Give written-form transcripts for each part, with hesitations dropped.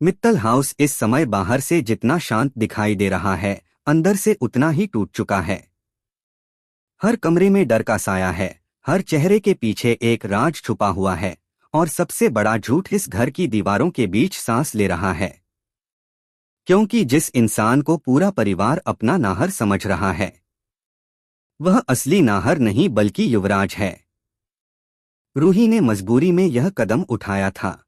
Mittal house इस समय बाहर से जितना शांत दिखाई दे रहा है, अंदर से उतना ही टूट चुका है। हर कमरे में डर का साया है, हर चेहरे के पीछे एक राज छुपा हुआ है, और सबसे बड़ा झूठ इस घर की दीवारों के बीच सांस ले रहा है। क्योंकि जिस इंसान को पूरा परिवार अपना नाहर समझ रहा है, वह असली नाहर नहीं बल्कि युवराज है। रूही ने मजबूरी में यह कदम उठाया था।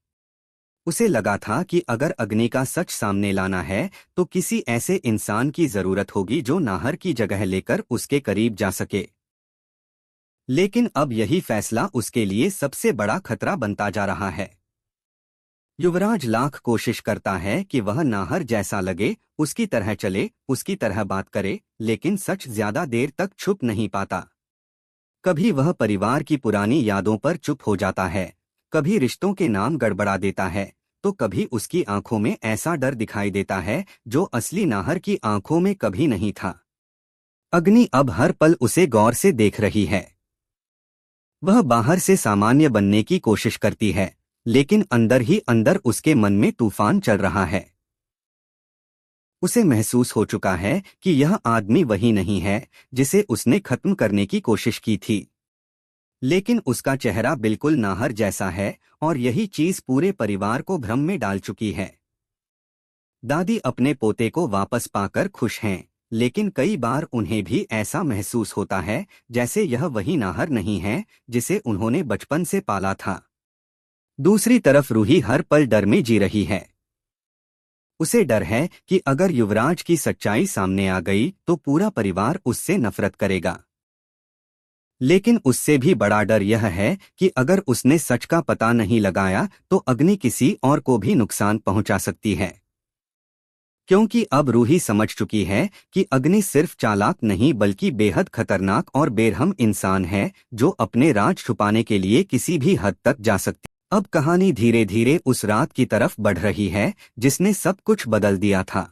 उसे लगा था कि अगर अग्नि का सच सामने लाना है तो किसी ऐसे इंसान की जरूरत होगी जो नाहर की जगह लेकर उसके करीब जा सके। लेकिन अब यही फैसला उसके लिए सबसे बड़ा खतरा बनता जा रहा है। युवराज लाख कोशिश करता है कि वह नाहर जैसा लगे, उसकी तरह चले, उसकी तरह बात करे, लेकिन सच ज्यादा देर तक छुप नहीं पाता। कभी वह परिवार की पुरानी यादों पर चुप हो जाता है, कभी रिश्तों के नाम गड़बड़ा देता है, तो कभी उसकी आंखों में ऐसा डर दिखाई देता है जो असली नाहर की आंखों में कभी नहीं था। अग्नि अब हर पल उसे गौर से देख रही है। वह बाहर से सामान्य बनने की कोशिश करती है, लेकिन अंदर ही अंदर उसके मन में तूफान चल रहा है। उसे महसूस हो चुका है कि यह आदमी वही नहीं है जिसे उसने खत्म करने की कोशिश की थी। लेकिन उसका चेहरा बिल्कुल नाहर जैसा है, और यही चीज पूरे परिवार को भ्रम में डाल चुकी है। दादी अपने पोते को वापस पाकर खुश हैं, लेकिन कई बार उन्हें भी ऐसा महसूस होता है जैसे यह वही नाहर नहीं है जिसे उन्होंने बचपन से पाला था। दूसरी तरफ रूही हर पल डर में जी रही है। उसे डर है कि अगर युवराज की सच्चाई सामने आ गई तो पूरा परिवार उससे नफरत करेगा। लेकिन उससे भी बड़ा डर यह है कि अगर उसने सच का पता नहीं लगाया तो अग्नि किसी और को भी नुकसान पहुंचा सकती है। क्योंकि अब रूही समझ चुकी है कि अग्नि सिर्फ चालाक नहीं बल्कि बेहद खतरनाक और बेरहम इंसान है जो अपने राज छुपाने के लिए किसी भी हद तक जा सकती। अब कहानी धीरे धीरे उस रात की तरफ बढ़ रही है जिसने सब कुछ बदल दिया था।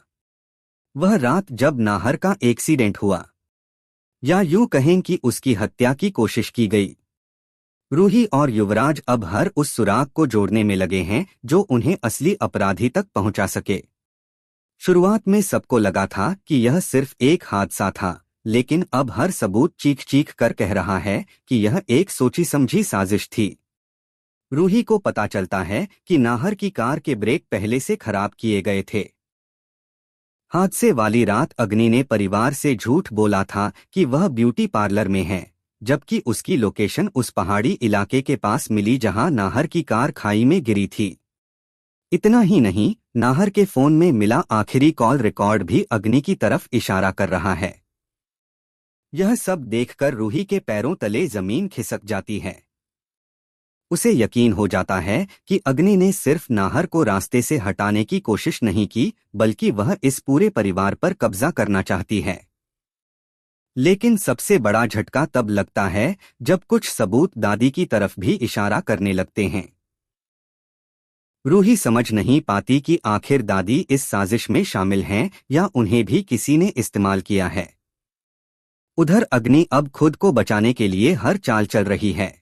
वह रात जब नाहर का एक्सीडेंट हुआ, या यूं कहें कि उसकी हत्या की कोशिश की गई। रूही और युवराज अब हर उस सुराग को जोड़ने में लगे हैं जो उन्हें असली अपराधी तक पहुंचा सके। शुरुआत में सबको लगा था कि यह सिर्फ एक हादसा था, लेकिन अब हर सबूत चीख चीख कर कह रहा है कि यह एक सोची समझी साजिश थी। रूही को पता चलता है कि नाहर की कार के ब्रेक पहले से खराब किए गए थे। हादसे वाली रात अग्नि ने परिवार से झूठ बोला था कि वह ब्यूटी पार्लर में है, जबकि उसकी लोकेशन उस पहाड़ी इलाके के पास मिली जहां नाहर की कार खाई में गिरी थी। इतना ही नहीं, नाहर के फोन में मिला आखिरी कॉल रिकॉर्ड भी अग्नि की तरफ इशारा कर रहा है। यह सब देखकर रूही के पैरों तले जमीन खिसक जाती है। उसे यकीन हो जाता है कि अग्नि ने सिर्फ नाहर को रास्ते से हटाने की कोशिश नहीं की, बल्कि वह इस पूरे परिवार पर कब्जा करना चाहती है। लेकिन सबसे बड़ा झटका तब लगता है जब कुछ सबूत दादी की तरफ भी इशारा करने लगते हैं। रूही समझ नहीं पाती कि आखिर दादी इस साजिश में शामिल हैं या उन्हें भी किसी ने इस्तेमाल किया है। उधर अग्नि अब खुद को बचाने के लिए हर चाल चल रही है।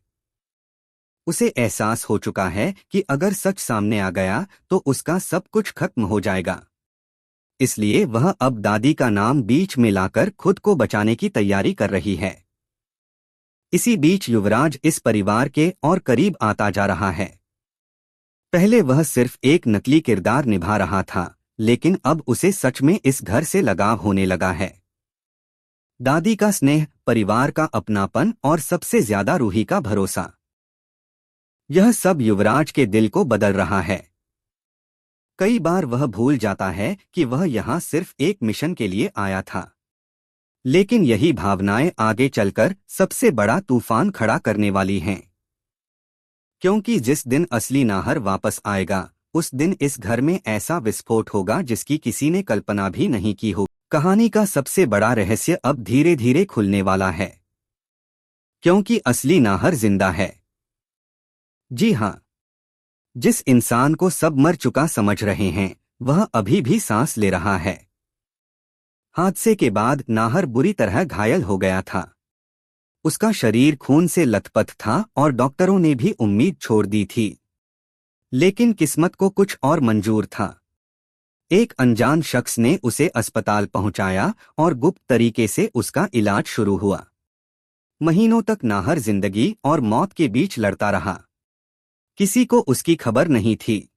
उसे एहसास हो चुका है कि अगर सच सामने आ गया तो उसका सब कुछ खत्म हो जाएगा। इसलिए वह अब दादी का नाम बीच में लाकर खुद को बचाने की तैयारी कर रही है। इसी बीच युवराज इस परिवार के और करीब आता जा रहा है। पहले वह सिर्फ एक नकली किरदार निभा रहा था, लेकिन अब उसे सच में इस घर से लगाव होने लगा है। दादी का स्नेह, परिवार का अपनापन और सबसे ज्यादा रूही का भरोसा, यह सब युवराज के दिल को बदल रहा है। कई बार वह भूल जाता है कि वह यहाँ सिर्फ एक मिशन के लिए आया था। लेकिन यही भावनाएं आगे चलकर सबसे बड़ा तूफान खड़ा करने वाली हैं। क्योंकि जिस दिन असली नाहर वापस आएगा, उस दिन इस घर में ऐसा विस्फोट होगा जिसकी किसी ने कल्पना भी नहीं की हो। कहानी का सबसे बड़ा रहस्य अब धीरे धीरे खुलने वाला है, क्योंकि असली नाहर जिंदा है। जी हाँ, जिस इंसान को सब मर चुका समझ रहे हैं, वह अभी भी सांस ले रहा है। हादसे के बाद नाहर बुरी तरह घायल हो गया था। उसका शरीर खून से लथपथ था और डॉक्टरों ने भी उम्मीद छोड़ दी थी। लेकिन किस्मत को कुछ और मंजूर था। एक अनजान शख्स ने उसे अस्पताल पहुंचाया और गुप्त तरीके से उसका इलाज शुरू हुआ। महीनों तक नाहर जिंदगी और मौत के बीच लड़ता रहा। किसी को उसकी खबर नहीं थी,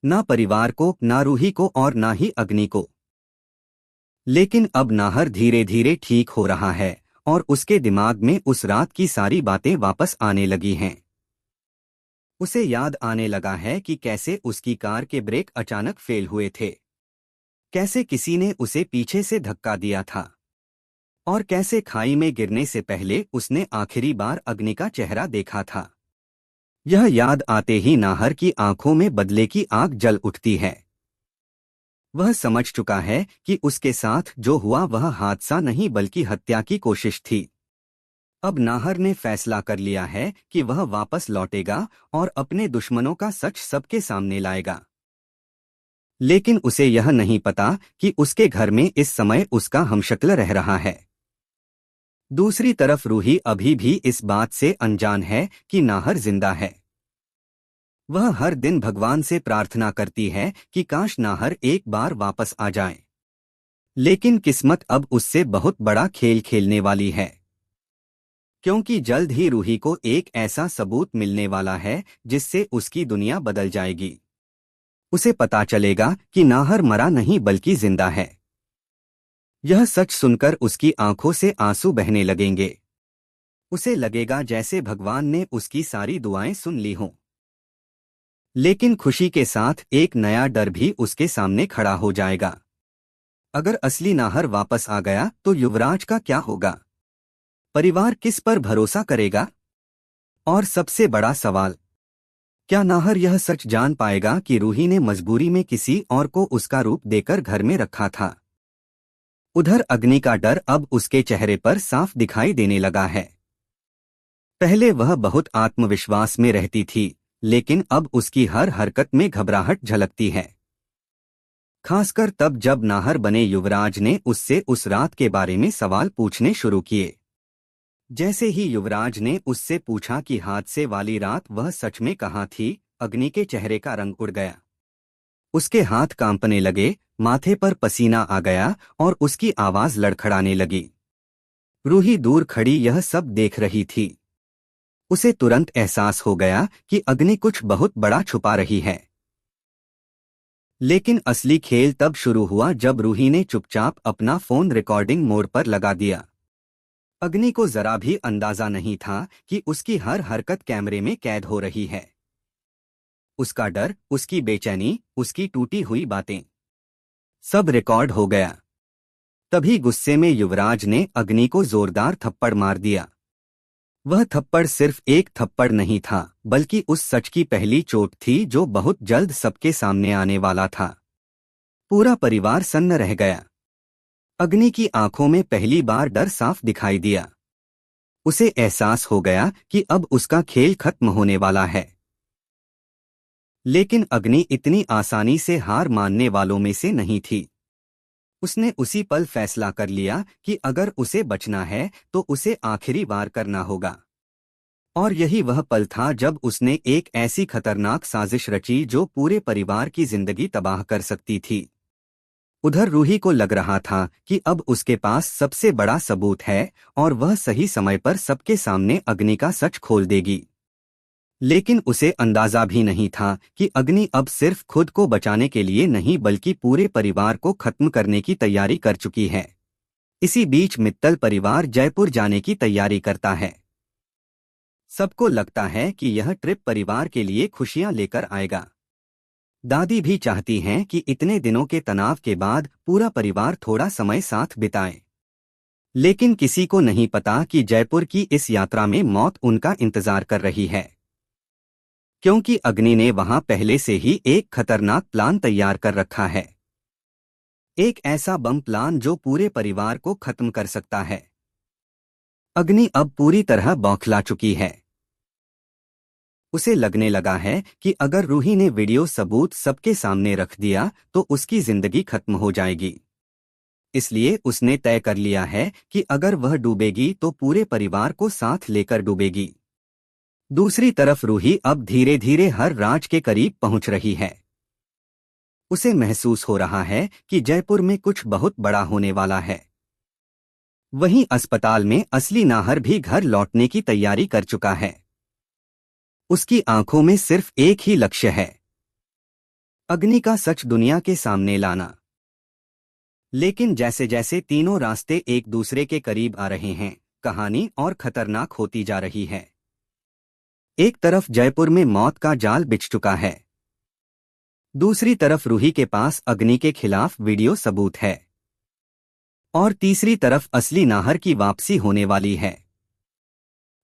ना परिवार को, ना रूही को और ना ही अग्नि को। लेकिन अब नाहर धीरे धीरे ठीक हो रहा है और उसके दिमाग में उस रात की सारी बातें वापस आने लगी हैं। उसे याद आने लगा है कि कैसे उसकी कार के ब्रेक अचानक फेल हुए थे, कैसे किसी ने उसे पीछे से धक्का दिया था और कैसे खाई में गिरने से पहले उसने आखिरी बार अग्नि का चेहरा देखा था। यह याद आते ही नाहर की आंखों में बदले की आग जल उठती है। वह समझ चुका है कि उसके साथ जो हुआ वह हादसा नहीं बल्कि हत्या की कोशिश थी। अब नाहर ने फैसला कर लिया है कि वह वापस लौटेगा और अपने दुश्मनों का सच सबके सामने लाएगा। लेकिन उसे यह नहीं पता कि उसके घर में इस समय उसका हमशक्ल रह रहा है। दूसरी तरफ रूही अभी भी इस बात से अनजान है कि नाहर जिंदा है। वह हर दिन भगवान से प्रार्थना करती है कि काश नाहर एक बार वापस आ जाए। लेकिन किस्मत अब उससे बहुत बड़ा खेल खेलने वाली है, क्योंकि जल्द ही रूही को एक ऐसा सबूत मिलने वाला है जिससे उसकी दुनिया बदल जाएगी। उसे पता चलेगा कि नाहर मरा नहीं बल्कि जिंदा है। यह सच सुनकर उसकी आंखों से आंसू बहने लगेंगे। उसे लगेगा जैसे भगवान ने उसकी सारी दुआएं सुन ली हों। लेकिन खुशी के साथ एक नया डर भी उसके सामने खड़ा हो जाएगा। अगर असली नाहर वापस आ गया तो युवराज का क्या होगा? परिवार किस पर भरोसा करेगा? और सबसे बड़ा सवाल, क्या नाहर यह सच जान पाएगा कि रूही ने मजबूरी में किसी और को उसका रूप देकर घर में रखा था? उधर अग्नि का डर अब उसके चेहरे पर साफ दिखाई देने लगा है। पहले वह बहुत आत्मविश्वास में रहती थी, लेकिन अब उसकी हर हरकत में घबराहट झलकती है। खासकर तब जब नाहर बने युवराज ने उससे उस रात के बारे में सवाल पूछने शुरू किए। जैसे ही युवराज ने उससे पूछा कि हादसे वाली रात वह सच में कहाँ थी, अग्नि के चेहरे का रंग उड़ गया। उसके हाथ कांपने लगे, माथे पर पसीना आ गया और उसकी आवाज लड़खड़ाने लगी। रूही दूर खड़ी यह सब देख रही थी। उसे तुरंत एहसास हो गया कि अग्नि कुछ बहुत बड़ा छुपा रही है। लेकिन असली खेल तब शुरू हुआ जब रूही ने चुपचाप अपना फोन रिकॉर्डिंग मोड पर लगा दिया। अग्नि को जरा भी अंदाजा नहीं था कि उसकी हर हरकत कैमरे में कैद हो रही है। उसका डर, उसकी बेचैनी, उसकी टूटी हुई बातें, सब रिकॉर्ड हो गया। तभी गुस्से में युवराज ने अग्नि को जोरदार थप्पड़ मार दिया। वह थप्पड़ सिर्फ एक थप्पड़ नहीं था, बल्कि उस सच की पहली चोट थी जो बहुत जल्द सबके सामने आने वाला था। पूरा परिवार सन्न रह गया। अग्नि की आंखों में पहली बार डर साफ दिखाई दिया। उसे एहसास हो गया कि अब उसका खेल खत्म होने वाला है। लेकिन अग्नि इतनी आसानी से हार मानने वालों में से नहीं थी। उसने उसी पल फैसला कर लिया कि अगर उसे बचना है तो उसे आखिरी बार करना होगा। और यही वह पल था जब उसने एक ऐसी खतरनाक साजिश रची जो पूरे परिवार की जिंदगी तबाह कर सकती थी। उधर रूही को लग रहा था कि अब उसके पास सबसे बड़ा सबूत है और वह सही समय पर सबके सामने अग्नि का सच खोल देगी। लेकिन उसे अंदाजा भी नहीं था कि अग्नि अब सिर्फ खुद को बचाने के लिए नहीं बल्कि पूरे परिवार को खत्म करने की तैयारी कर चुकी है। इसी बीच मित्तल परिवार जयपुर जाने की तैयारी करता है। सबको लगता है कि यह ट्रिप परिवार के लिए खुशियां लेकर आएगा। दादी भी चाहती हैं कि इतने दिनों के तनाव के बाद पूरा परिवार थोड़ा समय साथ बिताए। लेकिन किसी को नहीं पता कि जयपुर की इस यात्रा में मौत उनका इंतजार कर रही है, क्योंकि अग्नि ने वहां पहले से ही एक खतरनाक प्लान तैयार कर रखा है। एक ऐसा बम प्लान जो पूरे परिवार को खत्म कर सकता है। अग्नि अब पूरी तरह बौखला चुकी है। उसे लगने लगा है कि अगर रूही ने वीडियो सबूत सबके सामने रख दिया तो उसकी जिंदगी खत्म हो जाएगी। इसलिए उसने तय कर लिया है कि अगर वह डूबेगी तो पूरे परिवार को साथ लेकर डूबेगी। दूसरी तरफ रूही अब धीरे धीरे हर राज के करीब पहुंच रही है। उसे महसूस हो रहा है कि जयपुर में कुछ बहुत बड़ा होने वाला है। वहीं अस्पताल में असली नाहर भी घर लौटने की तैयारी कर चुका है। उसकी आंखों में सिर्फ एक ही लक्ष्य है, अग्नि का सच दुनिया के सामने लाना। लेकिन जैसे जैसे तीनों रास्ते एक दूसरे के करीब आ रहे हैं, कहानी और खतरनाक होती जा रही है। एक तरफ जयपुर में मौत का जाल बिछ चुका है, दूसरी तरफ रूही के पास अग्नि के खिलाफ वीडियो सबूत है, और तीसरी तरफ असली नाहर की वापसी होने वाली है।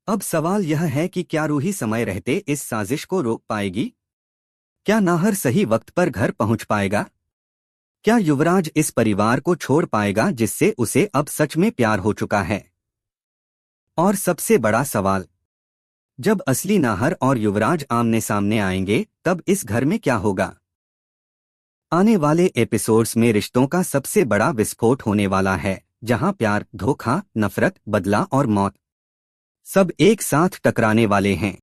अब सवाल यह है कि क्या रूही समय रहते इस साजिश को रोक पाएगी? क्या नाहर सही वक्त पर घर पहुंच पाएगा? क्या युवराज इस परिवार को छोड़ पाएगा जिससे उसे अब सच में प्यार हो चुका है? और सबसे बड़ा सवाल, जब असली नाहर और युवराज आमने सामने आएंगे तब इस घर में क्या होगा? आने वाले एपिसोड्स में रिश्तों का सबसे बड़ा विस्फोट होने वाला है, जहां प्यार, धोखा, नफरत, बदला और मौत सब एक साथ टकराने वाले हैं।